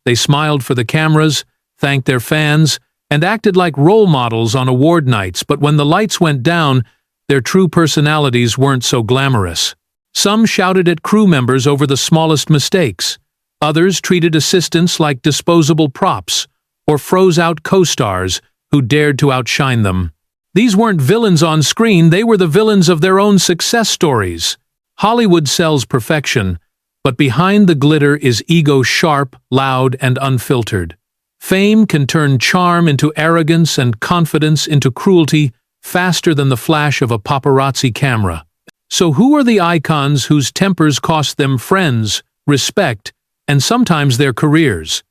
They smiled for the cameras, thanked their fans, and acted like role models on award nights, but when the lights went down, their true personalities weren't so glamorous. Some shouted at crew members over the smallest mistakes. Others treated assistants like disposable props, or froze out co-stars who dared to outshine them. These weren't villains on screen, they were the villains of their own success stories. Hollywood sells perfection, but behind the glitter is ego sharp, loud, and unfiltered. Fame can turn charm into arrogance and confidence into cruelty faster than the flash of a paparazzi camera. So who are the icons whose tempers cost them friends, respect, and sometimes their careers?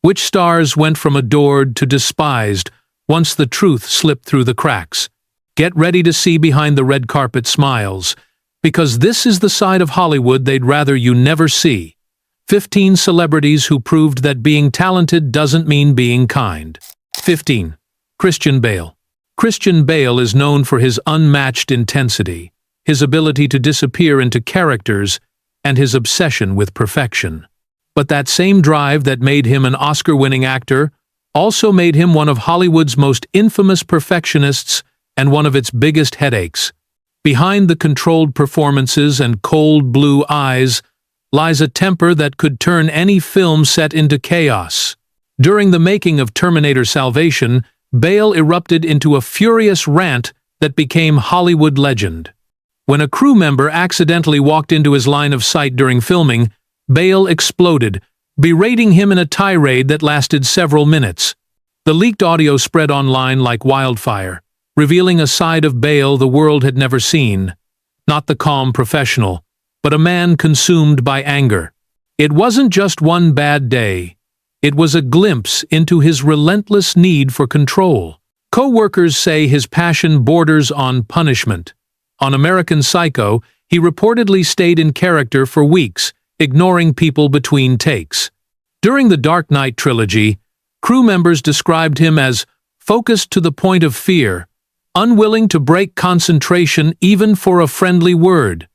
Which stars went from adored to despised once the truth slipped through the cracks? Get ready to see behind the red carpet smiles, because this is the side of Hollywood they'd rather you never see. 15 celebrities who proved that being talented doesn't mean being kind. 15. Christian Bale. Christian Bale is known for his unmatched intensity, his ability to disappear into characters, and his obsession with perfection. But that same drive that made him an Oscar-winning actor also made him one of Hollywood's most infamous perfectionists and one of its biggest headaches. Behind the controlled performances and cold blue eyes lies a temper that could turn any film set into chaos. During the making of Terminator Salvation, Bale erupted into a furious rant that became Hollywood legend. When a crew member accidentally walked into his line of sight during filming, Bale exploded, berating him in a tirade that lasted several minutes. The leaked audio spread online like wildfire, revealing a side of Bale the world had never seen. Not the calm professional, but a man consumed by anger. It wasn't just one bad day. It was a glimpse into his relentless need for control. Co-workers say his passion borders on punishment. On American Psycho, he reportedly stayed in character for weeks, ignoring people between takes. During the Dark Knight trilogy, crew members described him as focused to the point of fear, unwilling to break concentration even for a friendly word.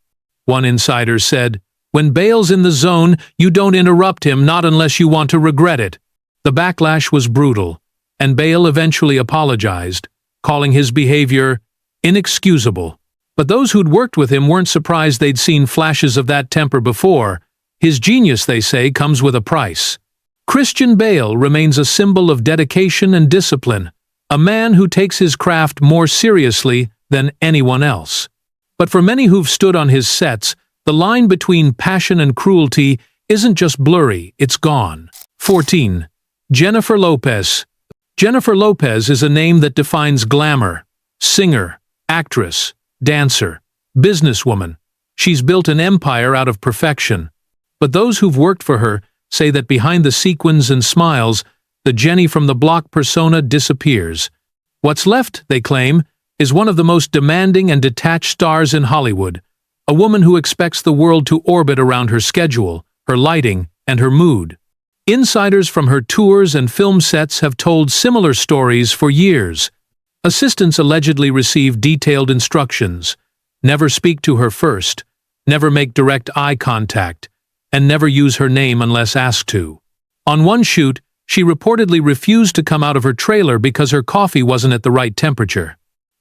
One insider said, "When Bale's in the zone, you don't interrupt him, not unless you want to regret it." The backlash was brutal, and Bale eventually apologized, calling his behavior inexcusable. But those who'd worked with him weren't surprised they'd seen flashes of that temper before. His genius, they say, comes with a price. Christian Bale remains a symbol of dedication and discipline, a man who takes his craft more seriously than anyone else. But for many who've stood on his sets, the line between passion and cruelty isn't just blurry, it's gone. 14. Jennifer Lopez. Jennifer Lopez is a name that defines glamour. Singer, actress, dancer, businesswoman. She's built an empire out of perfection. But those who've worked for her say that behind the sequins and smiles, the Jenny from the block persona disappears. What's left, they claim, is one of the most demanding and detached stars in Hollywood, a woman who expects the world to orbit around her schedule, her lighting, and her mood. Insiders from her tours and film sets have told similar stories for years. Assistants allegedly receive detailed instructions: never speak to her first, never make direct eye contact, and never use her name unless asked to. On one shoot, she reportedly refused to come out of her trailer because her coffee wasn't at the right temperature.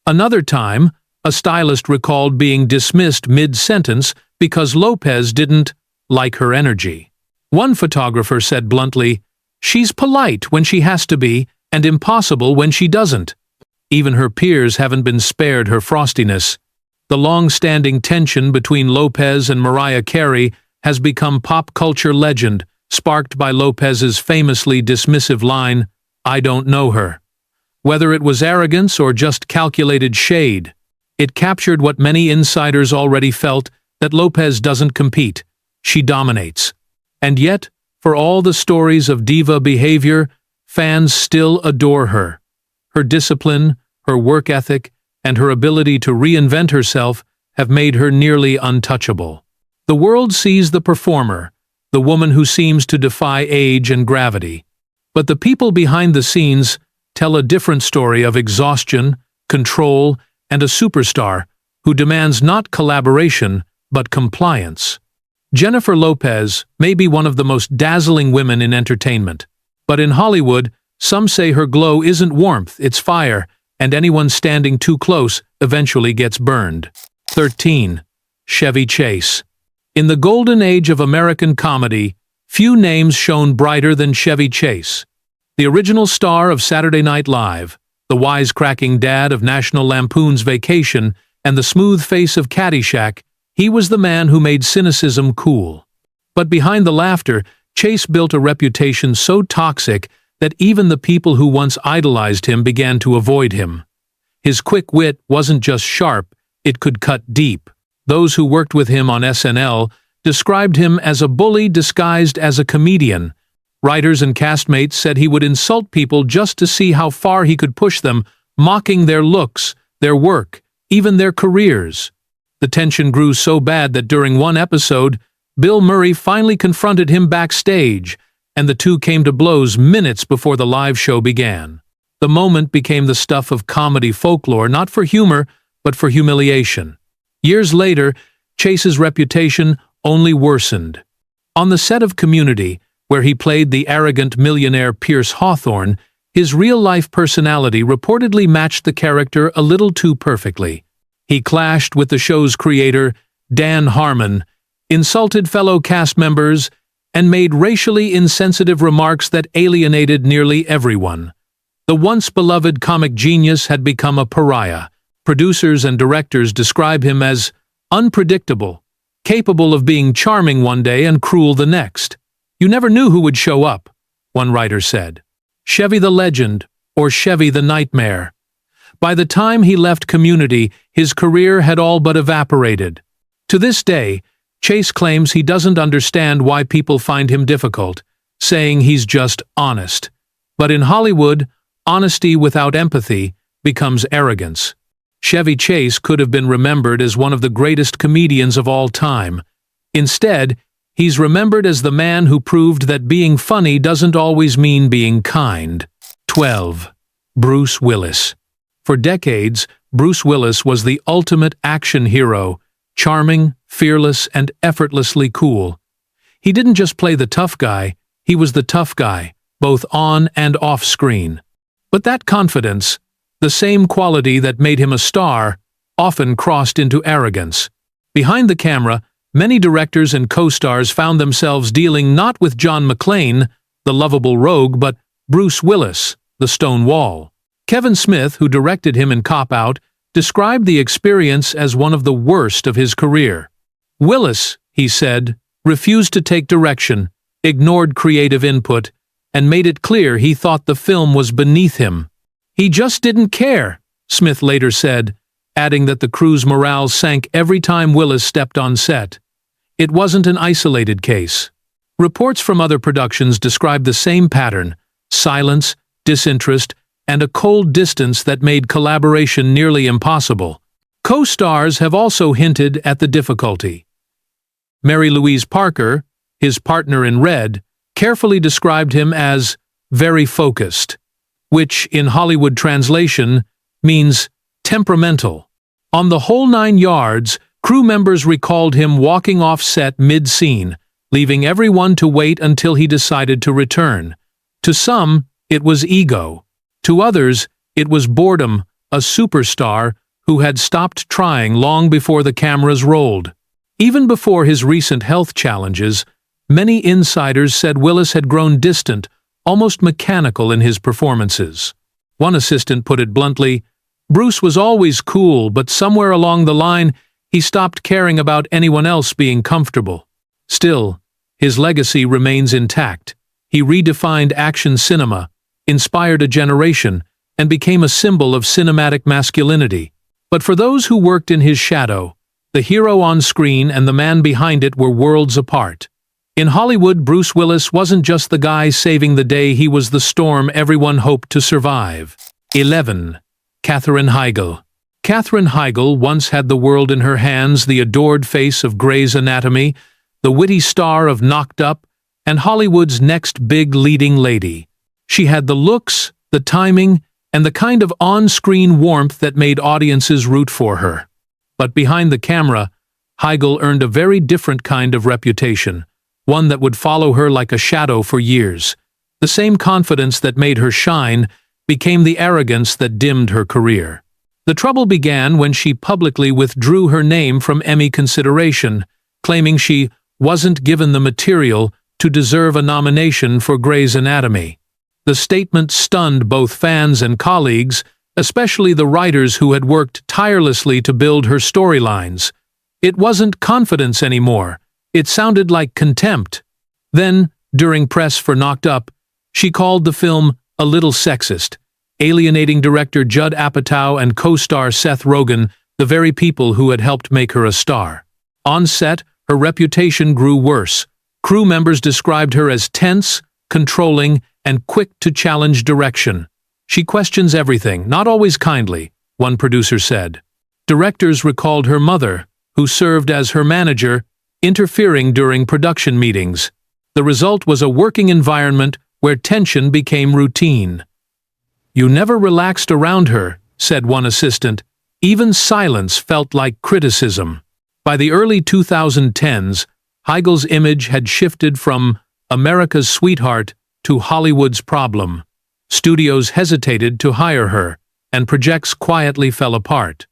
Another time, a stylist recalled being dismissed mid-sentence because Lopez didn't like her energy. One photographer said bluntly, "She's polite when she has to be, and impossible when she doesn't." Even her peers haven't been spared her frostiness. The long-standing tension between Lopez and Mariah Carey has become pop culture legend, sparked by Lopez's famously dismissive line, "I don't know her." Whether it was arrogance or just calculated shade, it captured what many insiders already felt, that Lopez doesn't compete, she dominates. And yet, for all the stories of diva behavior, fans still adore her. Her discipline, her work ethic, and her ability to reinvent herself have made her nearly untouchable. The world sees the performer, the woman who seems to defy age and gravity. But the people behind the scenes tell a different story of exhaustion, control, and a superstar who demands not collaboration, but compliance. Jennifer Lopez may be one of the most dazzling women in entertainment. But in Hollywood, some say her glow isn't warmth, it's fire, and anyone standing too close eventually gets burned. 13. Chevy Chase. In the golden age of American comedy, few names shone brighter than Chevy Chase. The original star of Saturday Night Live, the wisecracking dad of National Lampoon's Vacation, and the smooth face of Caddyshack, he was the man who made cynicism cool. But behind the laughter, Chase built a reputation so toxic that even the people who once idolized him began to avoid him. His quick wit wasn't just sharp, it could cut deep. Those who worked with him on SNL described him as a bully disguised as a comedian. Writers and castmates said he would insult people just to see how far he could push them, mocking their looks, their work, even their careers. The tension grew so bad that during one episode, Bill Murray finally confronted him backstage, and the two came to blows minutes before the live show began. The moment became the stuff of comedy folklore, not for humor, but for humiliation. Years later, Chase's reputation only worsened. On the set of Community, where he played the arrogant millionaire Pierce Hawthorne, his real-life personality reportedly matched the character a little too perfectly. He clashed with the show's creator, Dan Harmon, insulted fellow cast members, and made racially insensitive remarks that alienated nearly everyone. The once beloved comic genius had become a pariah. Producers and directors describe him as unpredictable, capable of being charming one day and cruel the next. You never knew who would show up, one writer said. Chevy the Legend, or Chevy the Nightmare. By the time he left Community, his career had all but evaporated. To this day, Chase claims he doesn't understand why people find him difficult, saying he's just honest. But in Hollywood, honesty without empathy becomes arrogance. Chevy Chase could have been remembered as one of the greatest comedians of all time. Instead, he's remembered as the man who proved that being funny doesn't always mean being kind. 12. Bruce Willis. For decades, Bruce Willis was the ultimate action hero, charming, fearless, and effortlessly cool. He didn't just play the tough guy, he was the tough guy, both on and off screen. But that confidence, the same quality that made him a star, often crossed into arrogance. Behind the camera, many directors and co-stars found themselves dealing not with John McClane, the lovable rogue, but Bruce Willis, the stone wall. Kevin Smith, who directed him in Cop Out, described the experience as one of the worst of his career. Willis, he said, refused to take direction, ignored creative input, and made it clear he thought the film was beneath him. He just didn't care, Smith later said, adding that the crew's morale sank every time Willis stepped on set. It wasn't an isolated case. Reports from other productions described the same pattern: silence, disinterest, and a cold distance that made collaboration nearly impossible. Co-stars have also hinted at the difficulty. Mary Louise Parker, his partner in Red, carefully described him as very focused, which, in Hollywood translation, means temperamental. On the whole 9 yards, crew members recalled him walking off set mid-scene, leaving everyone to wait until he decided to return. To some, it was ego. To others, it was boredom, a superstar who had stopped trying long before the cameras rolled. Even before his recent health challenges, many insiders said Willis had grown distant, almost mechanical in his performances. One assistant put it bluntly, "Bruce was always cool, but somewhere along the line, he stopped caring about anyone else being comfortable." Still, his legacy remains intact. He redefined action cinema, inspired a generation, and became a symbol of cinematic masculinity. But for those who worked in his shadow, the hero on screen and the man behind it were worlds apart. In Hollywood, Bruce Willis wasn't just the guy saving the day, he was the storm everyone hoped to survive. 11. Katherine Heigl. Katherine Heigl once had the world in her hands, the adored face of Grey's Anatomy, the witty star of Knocked Up, and Hollywood's next big leading lady. She had the looks, the timing, and the kind of on-screen warmth that made audiences root for her. But behind the camera, Heigl earned a very different kind of reputation, one that would follow her like a shadow for years. The same confidence that made her shine became the arrogance that dimmed her career. The trouble began when she publicly withdrew her name from Emmy consideration, claiming she wasn't given the material to deserve a nomination for Grey's Anatomy. The statement stunned both fans and colleagues, especially the writers who had worked tirelessly to build her storylines. It wasn't confidence anymore. It sounded like contempt. Then, during press for Knocked Up, she called the film a little sexist, alienating director Judd Apatow and co-star Seth Rogen, the very people who had helped make her a star. On set, her reputation grew worse. Crew members described her as tense, controlling, and quick to challenge direction. She questions everything, not always kindly, one producer said. Directors recalled her mother, who served as her manager, interfering during production meetings. The result was a working environment where tension became routine. "You never relaxed around her," said one assistant. "Even silence felt like criticism." By the early 2010s, Heigl's image had shifted from America's sweetheart to Hollywood's problem. Studios hesitated to hire her, and projects quietly fell apart.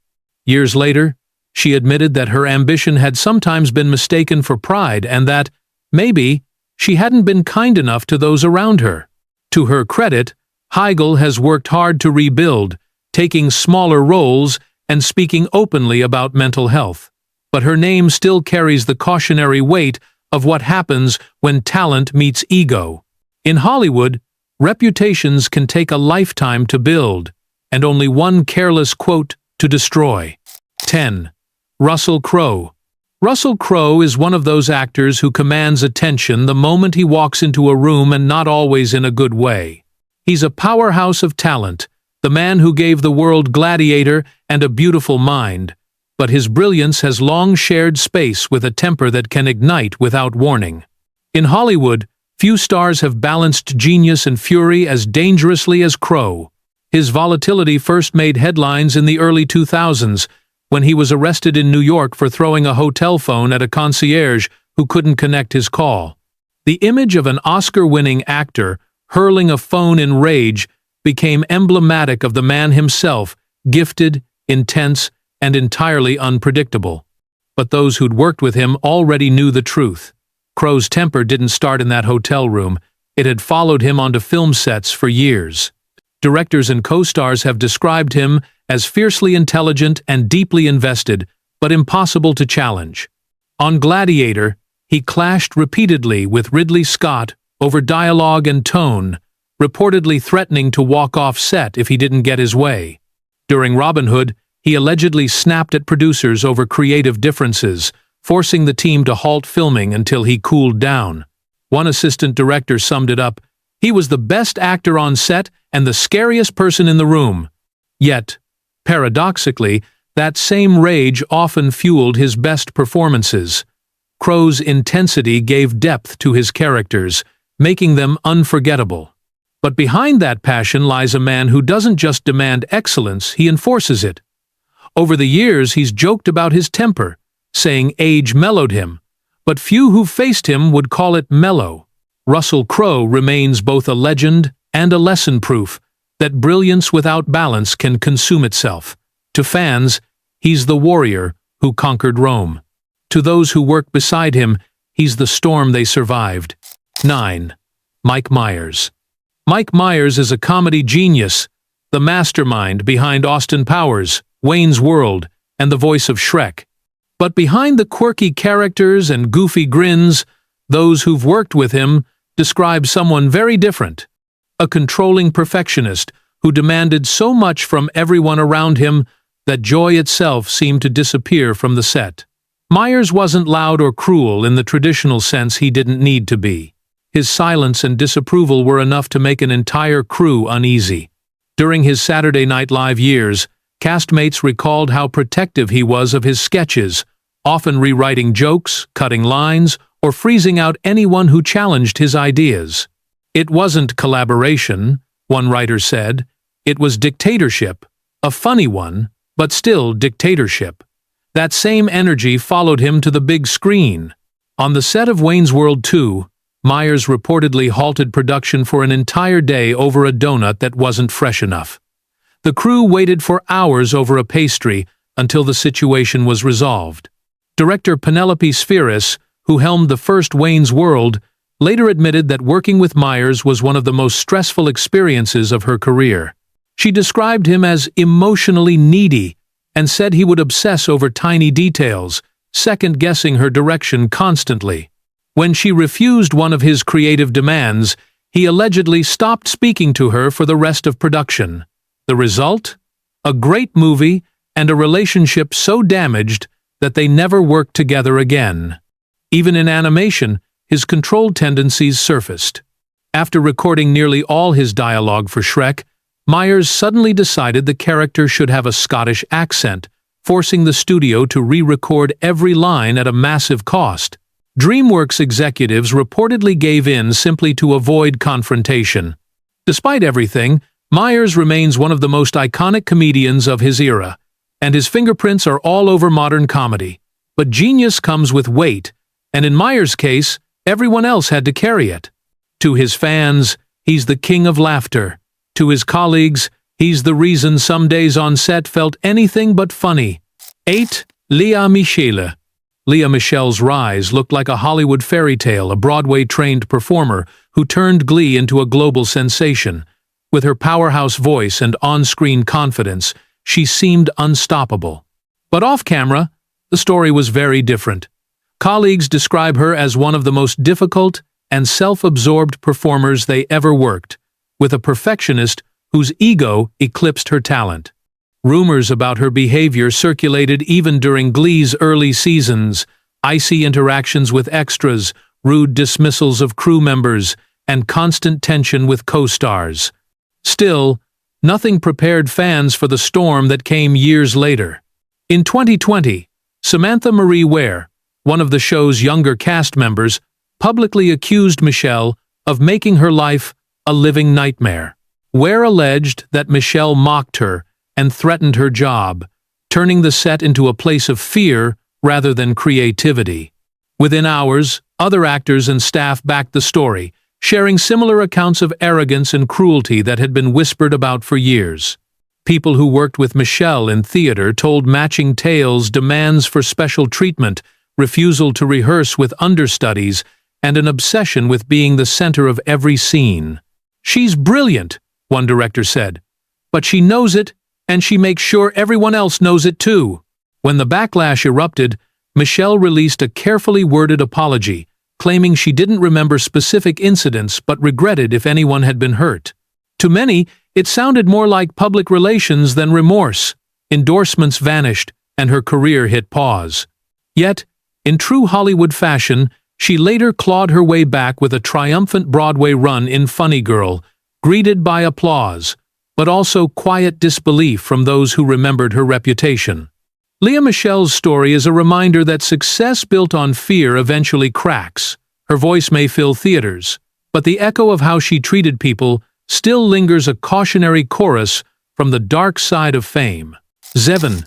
Years later, she admitted that her ambition had sometimes been mistaken for pride and that, maybe, she hadn't been kind enough to those around her. To her credit, Heigl has worked hard to rebuild, taking smaller roles and speaking openly about mental health. But her name still carries the cautionary weight of what happens when talent meets ego. In Hollywood, reputations can take a lifetime to build, and only one careless quote to destroy. 10. Russell Crowe. Russell Crowe is one of those actors who commands attention the moment he walks into a room, and not always in a good way. He's a powerhouse of talent, the man who gave the world Gladiator and A Beautiful Mind, but his brilliance has long shared space with a temper that can ignite without warning. In Hollywood, few stars have balanced genius and fury as dangerously as Crowe. His volatility first made headlines in the early 2000s, when he was arrested in New York for throwing a hotel phone at a concierge who couldn't connect his call. The image of an Oscar-winning actor hurling a phone in rage became emblematic of the man himself, gifted, intense, and entirely unpredictable. But those who'd worked with him already knew the truth. Crowe's temper didn't start in that hotel room. It had followed him onto film sets for years. Directors and co-stars have described him as fiercely intelligent and deeply invested, but impossible to challenge. On Gladiator, he clashed repeatedly with Ridley Scott over dialogue and tone, reportedly threatening to walk off set if he didn't get his way. During Robin Hood, he allegedly snapped at producers over creative differences, forcing the team to halt filming until he cooled down. One assistant director summed it up: "He was the best actor on set and the scariest person in the room." Yet, paradoxically, that same rage often fueled his best performances. Crowe's intensity gave depth to his characters, making them unforgettable. But behind that passion lies a man who doesn't just demand excellence, he enforces it. Over the years, he's joked about his temper, saying age mellowed him, but few who faced him would call it mellow. Russell Crowe remains both a legend and a lesson proof that brilliance without balance can consume itself. To fans, he's the warrior who conquered Rome. To those who work beside him, he's the storm they survived. 9. Mike Myers. Mike Myers is a comedy genius, the mastermind behind Austin Powers, Wayne's World, and the voice of Shrek. But behind the quirky characters and goofy grins, those who've worked with him describe someone very different. A controlling perfectionist who demanded so much from everyone around him that joy itself seemed to disappear from the set. Myers wasn't loud or cruel in the traditional sense. He didn't need to be. His silence and disapproval were enough to make an entire crew uneasy. During his Saturday Night Live years, castmates recalled how protective he was of his sketches, often rewriting jokes, cutting lines, or freezing out anyone who challenged his ideas. It wasn't collaboration, one writer said. It was dictatorship, a funny one, but still dictatorship. That same energy followed him to the big screen. On the set of Wayne's World 2, Myers reportedly halted production for an entire day over a donut that wasn't fresh enough. The crew waited for hours over a pastry until the situation was resolved. Director Penelope Spheris, who helmed the first Wayne's World, later admitted that working with Myers was one of the most stressful experiences of her career. She described him as emotionally needy and said he would obsess over tiny details, second-guessing her direction constantly. When she refused one of his creative demands, he allegedly stopped speaking to her for the rest of production. The result? A great movie and a relationship so damaged that they never worked together again. Even in animation, his controlled tendencies surfaced. After recording nearly all his dialogue for Shrek, Myers suddenly decided the character should have a Scottish accent, forcing the studio to re-record every line at a massive cost. DreamWorks executives reportedly gave in simply to avoid confrontation. Despite everything, Myers remains one of the most iconic comedians of his era, and his fingerprints are all over modern comedy. But genius comes with weight, and in Myers' case, everyone else had to carry it. To his fans, he's the king of laughter. To his colleagues, he's the reason some days on set felt anything but funny. 8. Lea Michele. Lea Michele's rise looked like a Hollywood fairy tale, a Broadway-trained performer who turned Glee into a global sensation. With her powerhouse voice and on-screen confidence, she seemed unstoppable. But off-camera, the story was very different. Colleagues describe her as one of the most difficult and self-absorbed performers they ever worked, with a perfectionist whose ego eclipsed her talent. Rumors about her behavior circulated even during Glee's early seasons: icy interactions with extras, rude dismissals of crew members, and constant tension with co-stars. Still, nothing prepared fans for the storm that came years later. In 2020, Samantha Marie Ware, one of the show's younger cast members, publicly accused Michele of making her life a living nightmare. Ware alleged that Michele mocked her and threatened her job, turning the set into a place of fear rather than creativity. Within hours, other actors and staff backed the story, sharing similar accounts of arrogance and cruelty that had been whispered about for years. People who worked with Michele in theater told matching tales: demands for special treatment, refusal to rehearse with understudies, and an obsession with being the center of every scene. "She's brilliant," one director said, "but she knows it, and she makes sure everyone else knows it too." When the backlash erupted, Michele released a carefully worded apology, claiming she didn't remember specific incidents but regretted if anyone had been hurt. To many, it sounded more like public relations than remorse. Endorsements vanished, and her career hit pause. Yet, in true Hollywood fashion, she later clawed her way back with a triumphant Broadway run in Funny Girl, greeted by applause, but also quiet disbelief from those who remembered her reputation. Lea Michele's story is a reminder that success built on fear eventually cracks. Her voice may fill theaters, but the echo of how she treated people still lingers, a cautionary chorus from the dark side of fame. 7.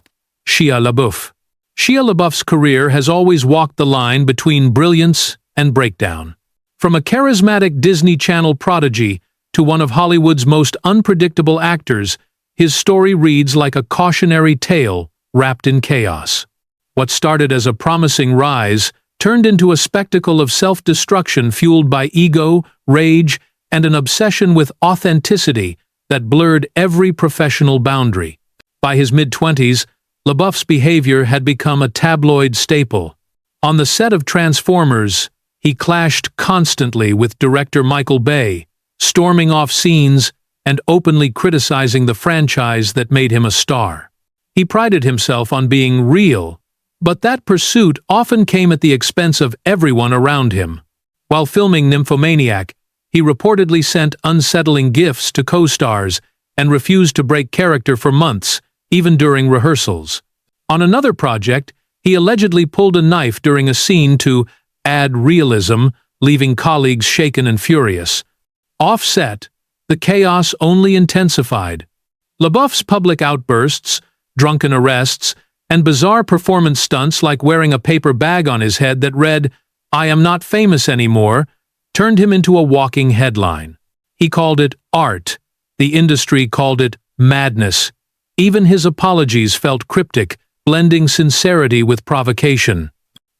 Shia LaBeouf. Shia LaBeouf's career has always walked the line between brilliance and breakdown. From a charismatic Disney Channel prodigy to one of Hollywood's most unpredictable actors, his story reads like a cautionary tale wrapped in chaos. What started as a promising rise turned into a spectacle of self-destruction fueled by ego, rage, and an obsession with authenticity that blurred every professional boundary. By his mid-20s, LaBeouf's behavior had become a tabloid staple. On the set of Transformers, he clashed constantly with director Michael Bay, storming off scenes and openly criticizing the franchise that made him a star. He prided himself on being real, but that pursuit often came at the expense of everyone around him. While filming Nymphomaniac, he reportedly sent unsettling gifts to co-stars and refused to break character for months, even during rehearsals. On another project, he allegedly pulled a knife during a scene to add realism, leaving colleagues shaken and furious. Off-set, the chaos only intensified. LaBeouf's public outbursts, drunken arrests, and bizarre performance stunts like wearing a paper bag on his head that read, "I am not famous anymore," turned him into a walking headline. He called it art. The industry called it madness. Even his apologies felt cryptic, blending sincerity with provocation.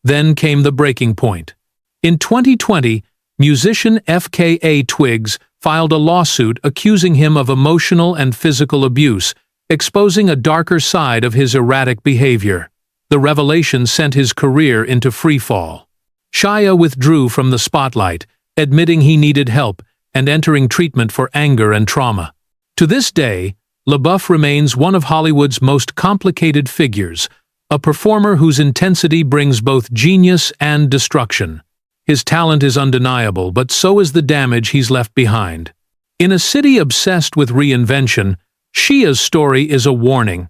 Then came the breaking point. In 2020, musician FKA Twigs filed a lawsuit accusing him of emotional and physical abuse, exposing a darker side of his erratic behavior. The revelation sent his career into freefall. Shia withdrew from the spotlight, admitting he needed help and entering treatment for anger and trauma. To this day, LaBeouf remains one of Hollywood's most complicated figures, a performer whose intensity brings both genius and destruction. His talent is undeniable, but so is the damage he's left behind. In a city obsessed with reinvention, Shia's story is a warning.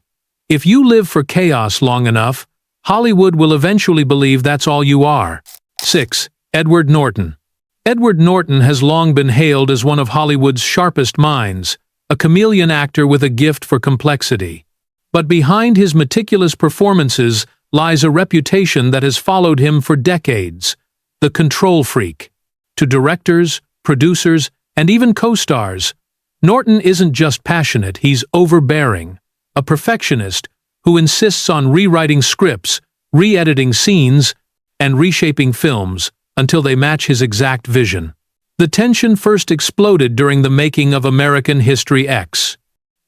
If you live for chaos long enough, Hollywood will eventually believe that's all you are. 6. Edward Norton. Edward Norton has long been hailed as one of Hollywood's sharpest minds, a chameleon actor with a gift for complexity. But behind his meticulous performances lies a reputation that has followed him for decades: the control freak. To directors, producers, and even co-stars, Norton isn't just passionate, he's overbearing, a perfectionist who insists on rewriting scripts, re-editing scenes, and reshaping films until they match his exact vision. The tension first exploded during the making of American History X.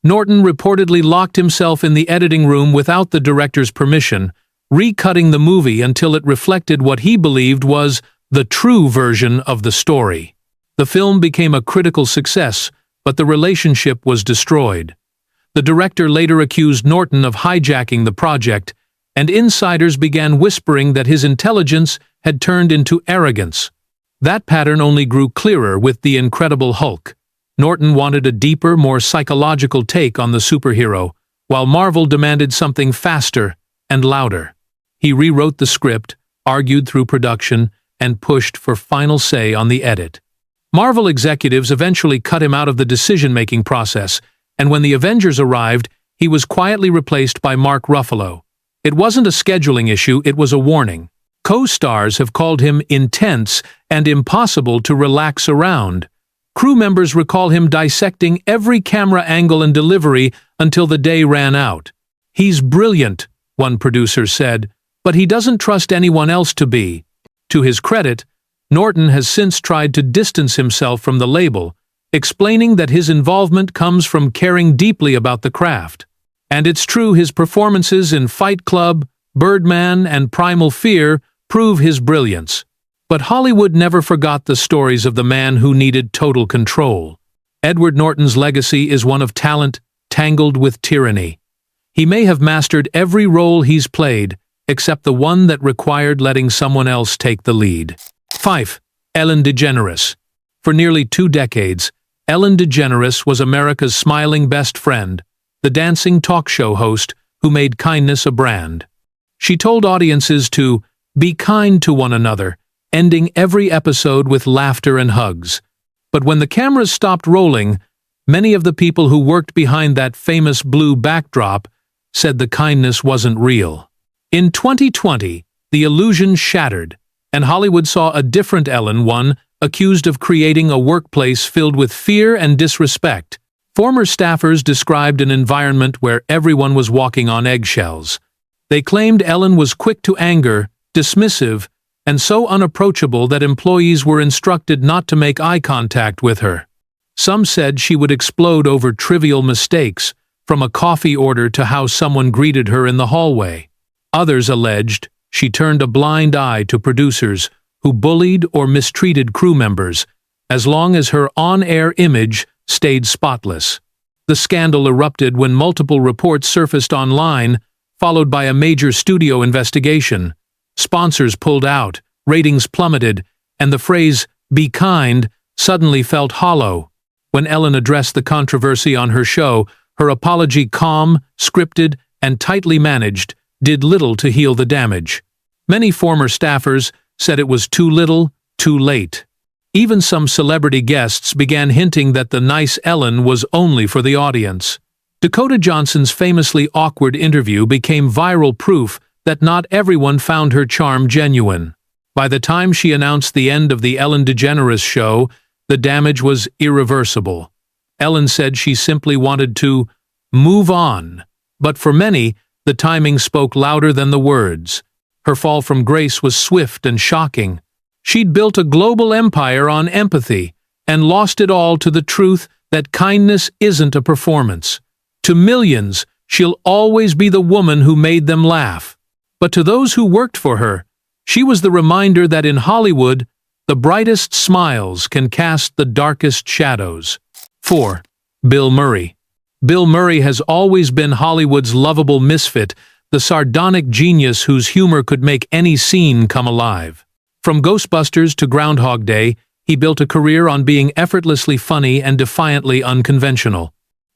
Norton reportedly locked himself in the editing room without the director's permission, recutting the movie until it reflected what he believed was the true version of the story. The film became a critical success, but the relationship was destroyed. The director later accused Norton of hijacking the project, and insiders began whispering that his intelligence had turned into arrogance. That pattern only grew clearer with The Incredible Hulk. Norton wanted a deeper, more psychological take on the superhero, while Marvel demanded something faster and louder. He rewrote the script, argued through production, and pushed for final say on the edit. Marvel executives eventually cut him out of the decision-making process, and when the Avengers arrived, he was quietly replaced by Mark Ruffalo. It wasn't a scheduling issue, it was a warning. Co-stars have called him intense and impossible to relax around. Crew members recall him dissecting every camera angle and delivery until the day ran out. "He's brilliant," one producer said, "but he doesn't trust anyone else to be." To his credit, Norton has since tried to distance himself from the label, explaining that his involvement comes from caring deeply about the craft. And it's true, his performances in Fight Club, Birdman, and Primal Fear prove his brilliance. But Hollywood never forgot the stories of the man who needed total control. Edward Norton's legacy is one of talent tangled with tyranny. He may have mastered every role he's played, except the one that required letting someone else take the lead. 5. Ellen DeGeneres. For nearly 2 decades, Ellen DeGeneres was America's smiling best friend, the dancing talk show host who made kindness a brand. She told audiences to be kind to one another, ending every episode with laughter and hugs. But when the cameras stopped rolling, many of the people who worked behind that famous blue backdrop said the kindness wasn't real. In 2020, the illusion shattered, and Hollywood saw a different Ellen, one accused of creating a workplace filled with fear and disrespect. Former staffers described an environment where everyone was walking on eggshells. They claimed Ellen was quick to anger, dismissive, and so unapproachable that employees were instructed not to make eye contact with her. Some said she would explode over trivial mistakes, from a coffee order to how someone greeted her in the hallway. Others alleged she turned a blind eye to producers who bullied or mistreated crew members, as long as her on-air image stayed spotless. The scandal erupted when multiple reports surfaced online, followed by a major studio investigation. Sponsors pulled out, ratings plummeted, and the phrase, "be kind," suddenly felt hollow. When Ellen addressed the controversy on her show, her apology, calm, scripted, and tightly managed, did little to heal the damage. Many former staffers said it was too little, too late. Even some celebrity guests began hinting that the nice Ellen was only for the audience. Dakota Johnson's famously awkward interview became viral proof that not everyone found her charm genuine. By the time she announced the end of the Ellen DeGeneres show, the damage was irreversible. Ellen said she simply wanted to move on. But for many, the timing spoke louder than the words. Her fall from grace was swift and shocking. She'd built a global empire on empathy and lost it all to the truth that kindness isn't a performance. To millions, she'll always be the woman who made them laugh. But to those who worked for her, she was the reminder that in Hollywood, the brightest smiles can cast the darkest shadows. 4. Bill Murray. Bill Murray has always been Hollywood's lovable misfit, the sardonic genius whose humor could make any scene come alive. From Ghostbusters to Groundhog Day, he built a career on being effortlessly funny and defiantly unconventional.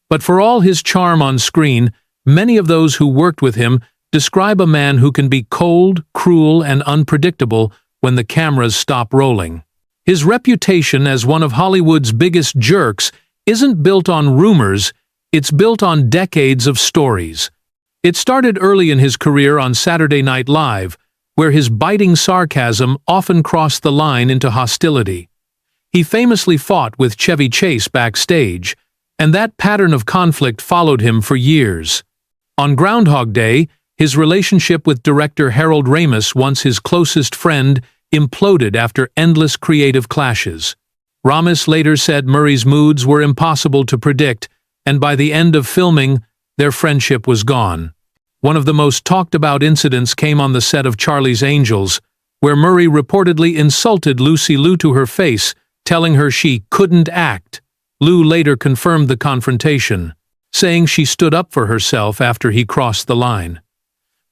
But for all his charm on screen, many of those who worked with him describe a man who can be cold, cruel, and unpredictable when the cameras stop rolling. His reputation as one of Hollywood's biggest jerks isn't built on rumors, it's built on decades of stories. It started early in his career on Saturday Night Live, where his biting sarcasm often crossed the line into hostility. He famously fought with Chevy Chase backstage, and that pattern of conflict followed him for years. On Groundhog Day, his relationship with director Harold Ramis, once his closest friend, imploded after endless creative clashes. Ramis later said Murray's moods were impossible to predict, and by the end of filming, their friendship was gone. One of the most talked-about incidents came on the set of Charlie's Angels, where Murray reportedly insulted Lucy Liu to her face, telling her she couldn't act. Liu later confirmed the confrontation, saying she stood up for herself after he crossed the line.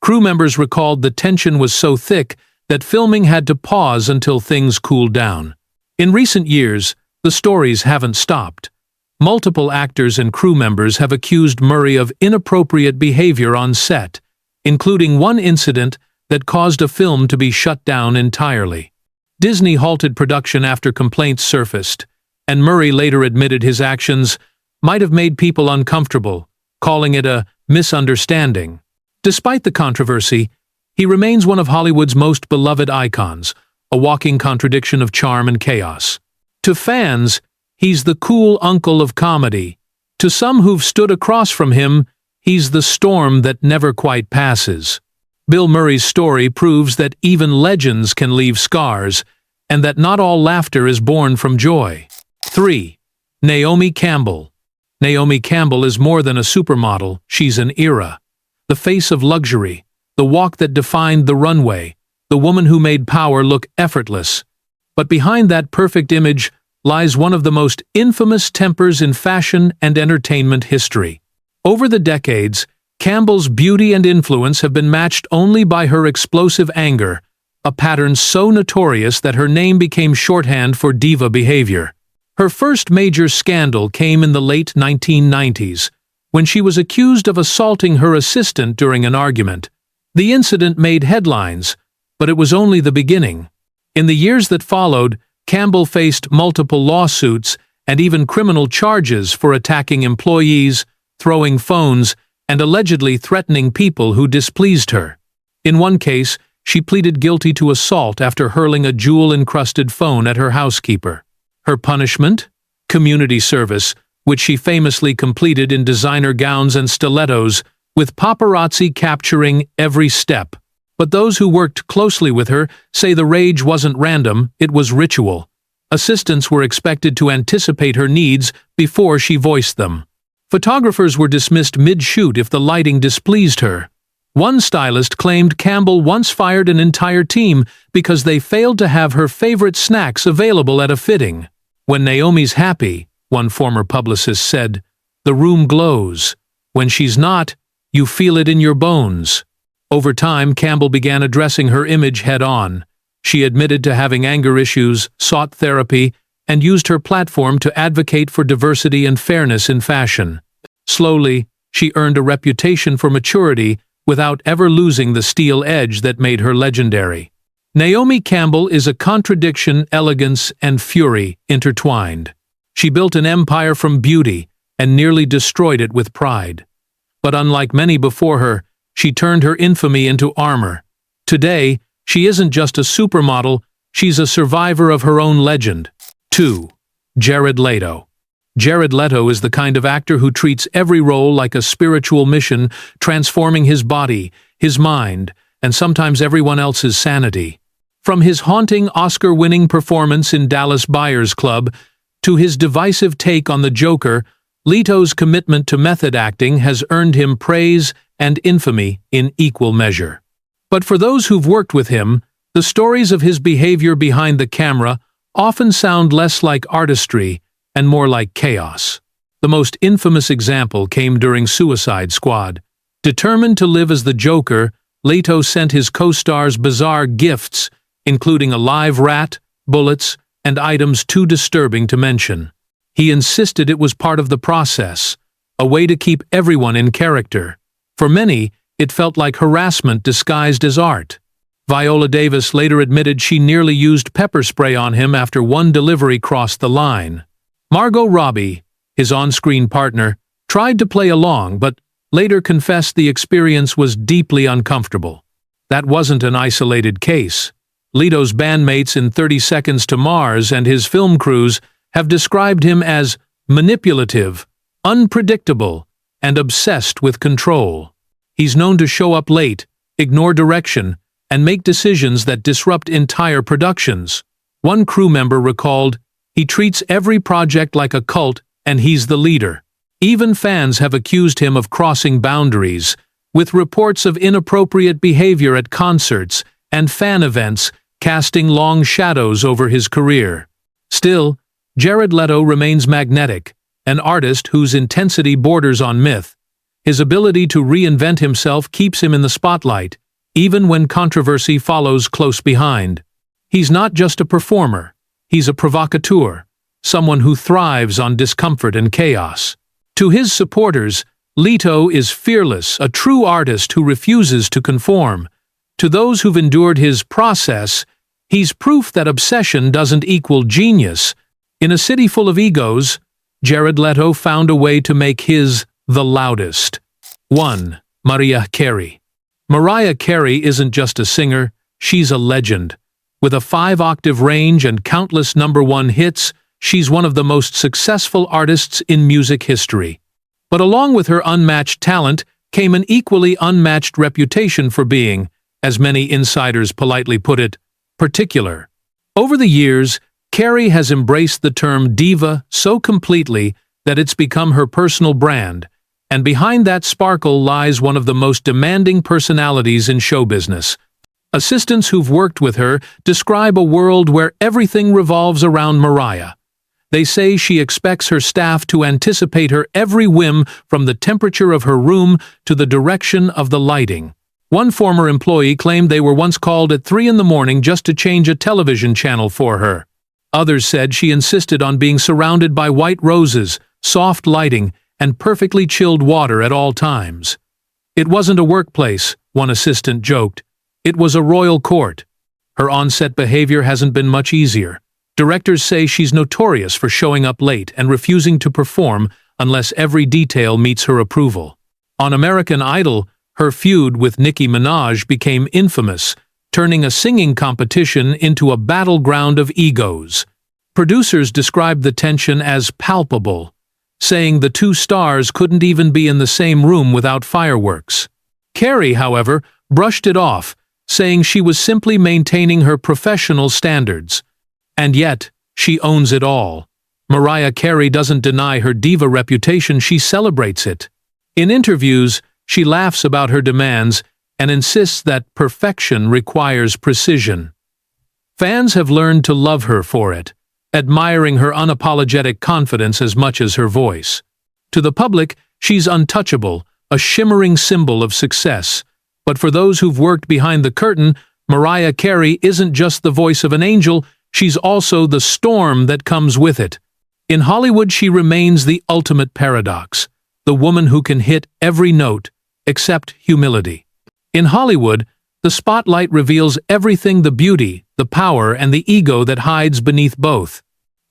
Crew members recalled the tension was so thick that filming had to pause until things cooled down. In recent years, the stories haven't stopped. Multiple actors and crew members have accused Murray of inappropriate behavior on set, including one incident that caused a film to be shut down entirely. Disney halted production after complaints surfaced, and Murray later admitted his actions might have made people uncomfortable, calling it a misunderstanding. Despite the controversy, he remains one of Hollywood's most beloved icons, a walking contradiction of charm and chaos. To fans, he's the cool uncle of comedy. To some who've stood across from him, he's the storm that never quite passes. Bill Murray's story proves that even legends can leave scars, and that not all laughter is born from joy. 3. Naomi Campbell. Naomi Campbell is more than a supermodel, she's an era. The face of luxury, the walk that defined the runway, the woman who made power look effortless. But behind that perfect image lies one of the most infamous tempers in fashion and entertainment history. Over the decades, Campbell's beauty and influence have been matched only by her explosive anger, a pattern so notorious that her name became shorthand for diva behavior. Her first major scandal came in the late 1990s, when she was accused of assaulting her assistant during an argument. The incident made headlines, but it was only the beginning. In the years that followed, Campbell faced multiple lawsuits and even criminal charges for attacking employees, throwing phones, and allegedly threatening people who displeased her. In one case, she pleaded guilty to assault after hurling a jewel-encrusted phone at her housekeeper. Her punishment? Community service, which she famously completed in designer gowns and stilettos, with paparazzi capturing every step. But those who worked closely with her say the rage wasn't random, it was ritual. Assistants were expected to anticipate her needs before she voiced them. Photographers were dismissed mid-shoot if the lighting displeased her. One stylist claimed Campbell once fired an entire team because they failed to have her favorite snacks available at a fitting. When Naomi's happy, one former publicist said, "The room glows. When she's not, you feel it in your bones." Over time, Campbell began addressing her image head-on. She admitted to having anger issues, sought therapy, and used her platform to advocate for diversity and fairness in fashion. Slowly, she earned a reputation for maturity without ever losing the steel edge that made her legendary. Naomi Campbell is a contradiction, elegance, and fury intertwined. She built an empire from beauty, and nearly destroyed it with pride. But unlike many before her, she turned her infamy into armor. Today, she isn't just a supermodel, she's a survivor of her own legend. 2. Jared Leto. Jared Leto is the kind of actor who treats every role like a spiritual mission, transforming his body, his mind, and sometimes everyone else's sanity. From his haunting Oscar-winning performance in Dallas Buyers Club to his divisive take on the Joker, Leto's commitment to method acting has earned him praise and infamy in equal measure. But for those who've worked with him, the stories of his behavior behind the camera often sound less like artistry and more like chaos. The most infamous example came during Suicide Squad. Determined to live as the Joker, Leto sent his co-stars bizarre gifts, including a live rat, bullets, and items too disturbing to mention. He insisted it was part of the process, a way to keep everyone in character. For many, it felt like harassment disguised as art. Viola Davis later admitted she nearly used pepper spray on him after one delivery crossed the line. Margot Robbie, his on-screen partner, tried to play along but later confessed the experience was deeply uncomfortable. That wasn't an isolated case. Leto's bandmates in 30 Seconds to Mars and his film crews have described him as manipulative, unpredictable, and obsessed with control. He's known to show up late, ignore direction, and make decisions that disrupt entire productions. One crew member recalled, "He treats every project like a cult, and he's the leader." Even fans have accused him of crossing boundaries, with reports of inappropriate behavior at concerts and fan events casting long shadows over his career. Still, Jared Leto remains magnetic, an artist whose intensity borders on myth. His ability to reinvent himself keeps him in the spotlight, even when controversy follows close behind. He's not just a performer, he's a provocateur, someone who thrives on discomfort and chaos. To his supporters, Leto is fearless, a true artist who refuses to conform. To those who've endured his process, he's proof that obsession doesn't equal genius. In a city full of egos, Jared Leto found a way to make his the loudest. 1. Mariah Carey. Mariah Carey isn't just a singer, she's a legend. With a 5-octave range and countless #1 hits, she's one of the most successful artists in music history. But along with her unmatched talent came an equally unmatched reputation for being, as many insiders politely put it, particular. Over the years, Carey has embraced the term diva so completely that it's become her personal brand, and behind that sparkle lies one of the most demanding personalities in show business. Assistants who've worked with her describe a world where everything revolves around Mariah. They say she expects her staff to anticipate her every whim, from the temperature of her room to the direction of the lighting. One former employee claimed they were once called at 3 in the morning just to change a television channel for her. Others said she insisted on being surrounded by white roses, soft lighting, and perfectly chilled water at all times. It wasn't a workplace, one assistant joked. It was a royal court. Her on-set behavior hasn't been much easier. Directors say she's notorious for showing up late and refusing to perform unless every detail meets her approval. On American Idol, her feud with Nicki Minaj became infamous, turning a singing competition into a battleground of egos. Producers described the tension as palpable, saying the two stars couldn't even be in the same room without fireworks. Carey, however, brushed it off, saying she was simply maintaining her professional standards. And yet, she owns it all. Mariah Carey doesn't deny her diva reputation, she celebrates it. In interviews, she laughs about her demands and insists that perfection requires precision. Fans have learned to love her for it, admiring her unapologetic confidence as much as her voice. To the public, she's untouchable, a shimmering symbol of success. But for those who've worked behind the curtain, Mariah Carey isn't just the voice of an angel, she's also the storm that comes with it. In Hollywood, she remains the ultimate paradox, the woman who can hit every note, except humility. In Hollywood, the spotlight reveals everything: the beauty, the power, and the ego that hides beneath both.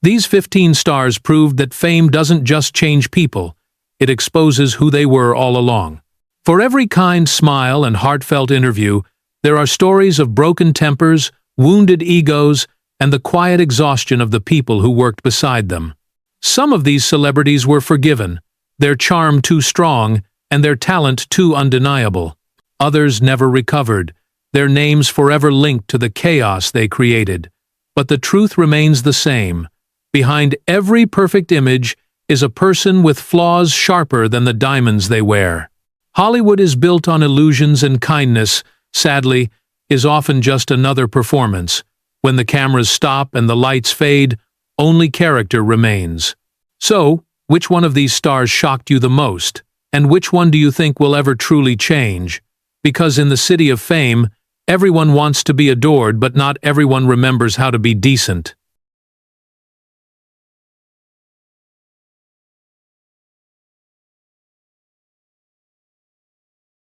These 15 stars proved that fame doesn't just change people, it exposes who they were all along. For every kind smile and heartfelt interview, there are stories of broken tempers, wounded egos, and the quiet exhaustion of the people who worked beside them. Some of these celebrities were forgiven, their charm too strong, and their talent too undeniable. Others never recovered, their names forever linked to the chaos they created. But the truth remains the same. Behind every perfect image is a person with flaws sharper than the diamonds they wear. Hollywood is built on illusions, and kindness, sadly, is often just another performance. When the cameras stop and the lights fade, only character remains. So, which one of these stars shocked you the most? And which one do you think will ever truly change? Because in the city of fame, everyone wants to be adored, but not everyone remembers how to be decent.